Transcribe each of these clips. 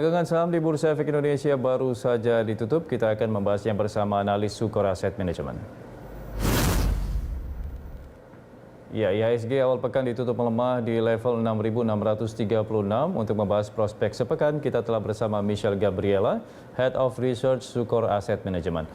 Dagangan saham di Bursa Efek Indonesia baru saja ditutup. Kita akan membahasnya bersama analis Sukor Asset Management. Ya, IHSG awal pekan ditutup melemah di level 6.636. Untuk membahas prospek sepekan, kita telah bersama Michelle Gabriela, Head of Research Sukor Asset Management.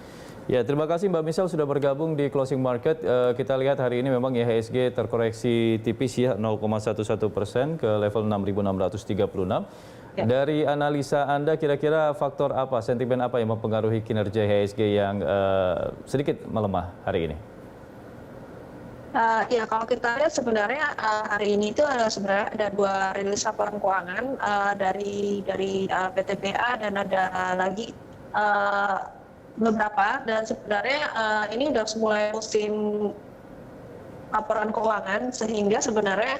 Ya, terima kasih Mbak Michelle sudah bergabung di Closing Market. Kita lihat hari ini memang IHSG terkoreksi tipis ya 0,11% ke level 6.636. Ya. Dari analisa Anda, kira-kira faktor apa, sentimen apa yang mempengaruhi kinerja IHSG yang sedikit melemah hari ini? Ya, kalau kita lihat sebenarnya hari ini itu sebenarnya ada dua rilis laporan keuangan dari PTBA dan ada lagi beberapa, dan sebenarnya ini udah mulai musim laporan keuangan sehingga sebenarnya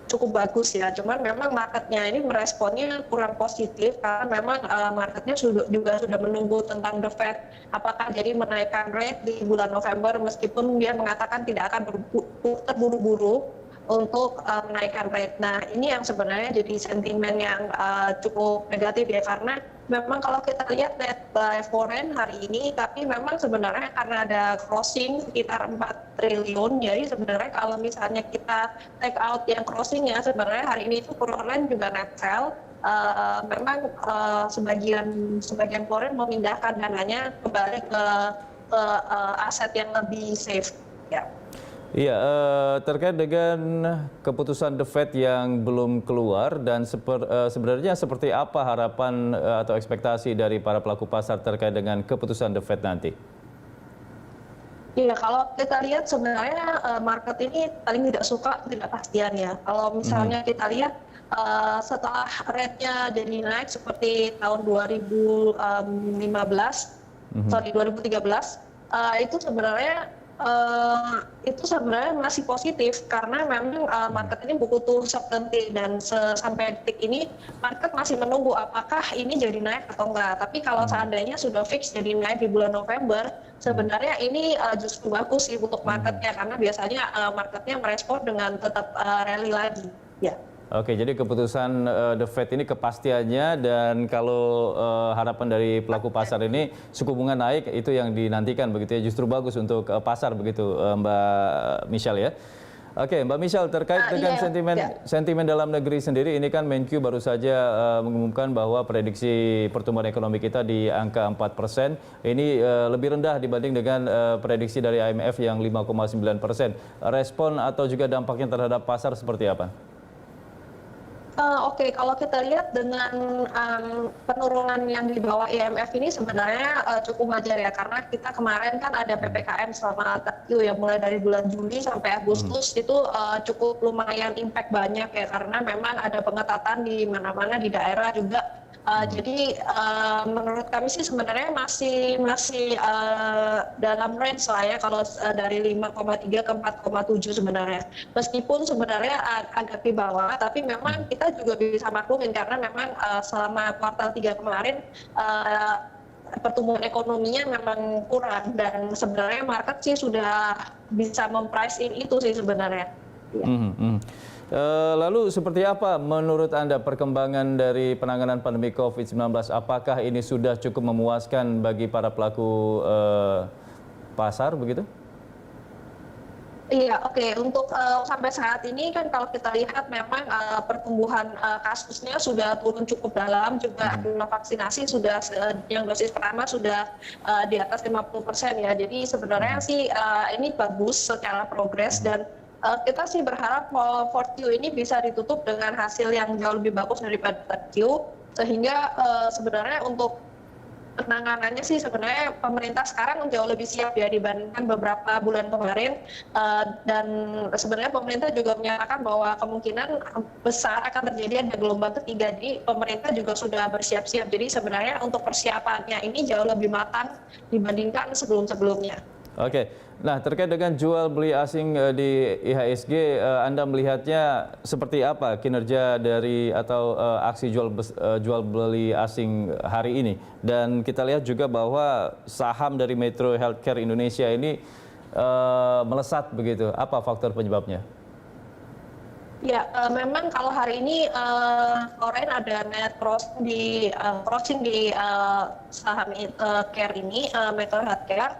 cukup bagus ya, cuman memang marketnya ini meresponnya kurang positif karena memang marketnya juga sudah menunggu tentang The Fed apakah jadi menaikkan rate di bulan November, meskipun dia mengatakan tidak akan terburu-buru untuk menaikkan rate. Nah, ini yang sebenarnya jadi sentimen yang cukup negatif ya, karena memang kalau kita lihat net buy foreign hari ini, tapi memang sebenarnya karena ada crossing sekitar 4 triliun, jadi sebenarnya kalau misalnya kita take out yang crossingnya, sebenarnya hari ini itu foreign juga net sell. Memang sebagian foreign memindahkan dananya kembali ke aset yang lebih safe ya. Iya, terkait dengan keputusan The Fed yang belum keluar dan sebenarnya seperti apa harapan atau ekspektasi dari para pelaku pasar terkait dengan keputusan The Fed nanti? Iya, kalau kita lihat sebenarnya market ini paling tidak suka ketidakpastian ya. Kalau misalnya kita lihat setelah rate-nya jadi naik seperti tahun 2013, itu sebenarnya masih positif karena memang market ini butuh certainty, dan sampai detik ini market masih menunggu apakah ini jadi naik atau enggak. Tapi kalau seandainya sudah fix jadi naik di bulan November, sebenarnya ini justru bagus sih untuk marketnya, karena biasanya marketnya merespon dengan tetap rally lagi. Ya. Oke, jadi keputusan The Fed ini kepastiannya, dan kalau harapan dari pelaku pasar ini suku bunga naik, itu yang dinantikan begitu ya, justru bagus untuk pasar begitu Mbak Michelle ya. Oke, Mbak Michelle, terkait dengan sentimen dalam negeri sendiri, ini kan Menkyu baru saja mengumumkan bahwa prediksi pertumbuhan ekonomi kita di angka 4%, ini lebih rendah dibanding dengan prediksi dari IMF yang 5,9%. Respon atau juga dampaknya terhadap pasar seperti apa? Oke, kalau kita lihat dengan penurunan yang di bawah IMF ini sebenarnya cukup wajar ya, karena kita kemarin kan ada PPKM selama ya, mulai dari bulan Juli sampai Agustus, itu cukup lumayan impact banyak ya, karena memang ada pengetatan di mana-mana di daerah juga. Jadi menurut kami sih sebenarnya masih dalam range lah ya, kalau dari 5,3 ke 4,7 sebenarnya. Meskipun sebenarnya agak di bawah, tapi memang kita juga bisa maklumin karena memang selama kuartal 3 kemarin pertumbuhan ekonominya memang kurang, dan sebenarnya market sih sudah bisa memprice in itu sih sebenarnya. Ya. Lalu seperti apa menurut Anda perkembangan dari penanganan pandemi COVID-19? Apakah ini sudah cukup memuaskan bagi para pelaku pasar begitu? Iya, oke. Untuk sampai saat ini kan kalau kita lihat memang pertumbuhan kasusnya sudah turun cukup dalam, juga vaksinasi sudah yang dosis pertama sudah di atas 50% ya. Jadi sebenarnya sih ini bagus secara progres, dan kita sih berharap 4Q ini bisa ditutup dengan hasil yang jauh lebih bagus daripada 3Q, sehingga sebenarnya untuk penanganannya sih sebenarnya pemerintah sekarang jauh lebih siap ya dibandingkan beberapa bulan kemarin, dan sebenarnya pemerintah juga menyatakan bahwa kemungkinan besar akan terjadi ada gelombang ketiga, jadi pemerintah juga sudah bersiap-siap. Jadi sebenarnya untuk persiapannya ini jauh lebih matang dibandingkan sebelum-sebelumnya. Oke, nah terkait dengan jual beli asing di IHSG, Anda melihatnya seperti apa kinerja dari atau aksi jual beli asing hari ini? Dan kita lihat juga bahwa saham dari Metro Healthcare Indonesia ini melesat begitu. Apa faktor penyebabnya? Ya, memang kalau hari ini Foreign ada net crossing di saham Care ini, Metro Healthcare,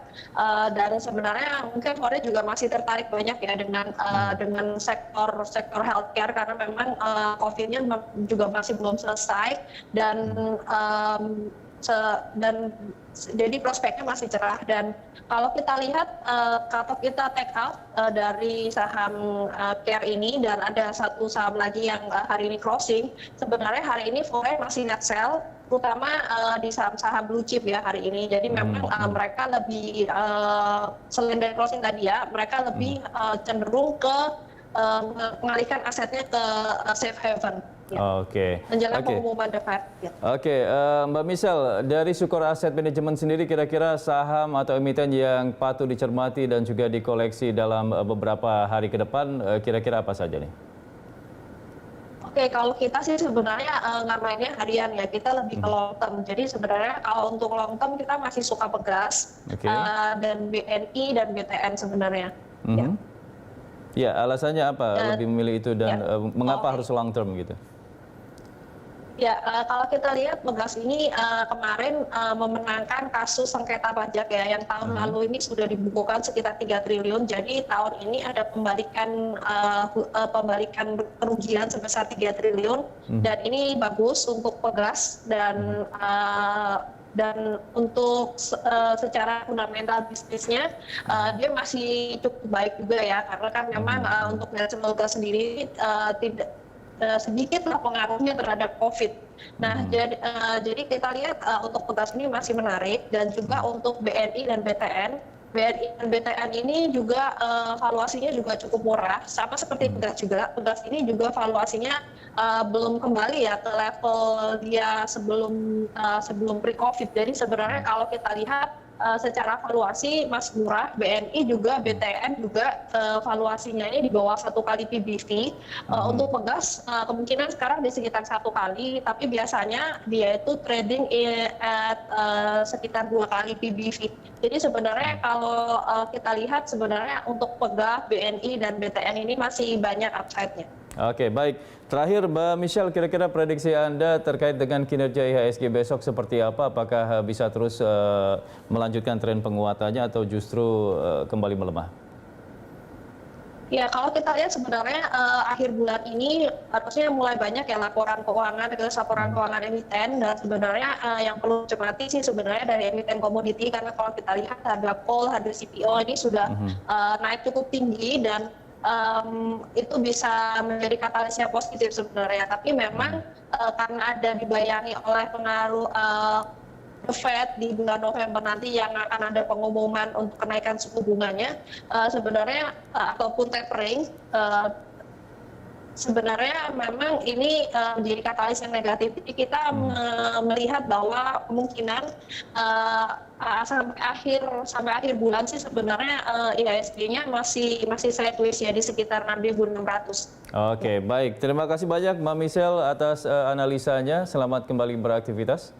dan sebenarnya mungkin Foreign juga masih tertarik banyak ya dengan sektor healthcare karena memang COVID-nya juga masih belum selesai dan dan jadi prospeknya masih cerah. Dan kalau kita lihat kalau kita take out dari saham Care ini dan ada satu saham lagi yang hari ini closing, sebenarnya hari ini Foreign masih net sell terutama di saham-saham blue chip ya hari ini. Jadi memang mereka lebih selain dari closing tadi ya, mereka lebih cenderung ke mengalihkan asetnya ke safe haven. Ya. Oke. Menjelang pengumuman The Fed. Ya. Oke, Mbak Michelle, dari Sukor Asset Management sendiri kira-kira saham atau emiten yang patut dicermati dan juga dikoleksi dalam beberapa hari ke depan, kira-kira apa saja nih? Oke, kalau kita sih sebenarnya nggak mainnya harian ya, kita lebih ke long term. Jadi sebenarnya kalau untuk long term kita masih suka Pegas, dan BNI dan BTN sebenarnya. Ya. Ya, alasannya apa lebih memilih itu dan mengapa harus long term gitu? Ya, kalau kita lihat Pegas ini kemarin memenangkan kasus sengketa pajak ya, yang tahun lalu ini sudah dibukukan sekitar 3 triliun. Jadi tahun ini ada pembalikan kerugian sebesar 3 triliun, dan ini bagus untuk Pegas dan untuk secara fundamental bisnisnya dia masih cukup baik juga ya, karena kan memang untuk National Gas sendiri tidak sedikitlah pengaruhnya terhadap COVID. Nah, jadi kita lihat untuk Pegas ini masih menarik, dan juga untuk BNI dan BTN. BNI dan BTN ini juga valuasinya juga cukup murah, sama seperti Pegas juga. Pegas ini juga valuasinya belum kembali ya ke level dia sebelum pre-COVID. Jadi sebenarnya kalau kita lihat secara valuasi masih murah, BNI juga, BTN juga valuasinya ini di bawah 1 kali PBV. Untuk Pegas kemungkinan sekarang di sekitar 1 kali, tapi biasanya dia itu trading at sekitar 2 kali PBV. Jadi sebenarnya kalau kita lihat sebenarnya untuk Pegas, BNI dan BTN ini masih banyak upside-nya. Oke, baik. Terakhir, Mbak Michelle, kira-kira prediksi Anda terkait dengan kinerja IHSG besok seperti apa? Apakah bisa terus melanjutkan tren penguatannya atau justru kembali melemah? Ya, kalau kita lihat sebenarnya akhir bulan ini harusnya mulai banyak ya laporan keuangan emiten, dan sebenarnya yang perlu cermati sih sebenarnya dari emiten komoditi, karena kalau kita lihat harga coal, harga CPO ini sudah naik cukup tinggi, dan itu bisa menjadi katalisnya positif sebenarnya. Tapi memang karena ada dibayangi oleh pengaruh The Fed di bulan November nanti yang akan ada pengumuman untuk kenaikan suku bunganya, sebenarnya ataupun tapering, sebenarnya memang ini menjadi katalis yang negatif. Jadi kita melihat bahwa kemungkinan sampai akhir bulan sih sebenarnya IHSG-nya masih sideways ya di sekitar 6.600. Oke, baik. Terima kasih banyak Mbak Michelle atas analisanya. Selamat kembali beraktivitas.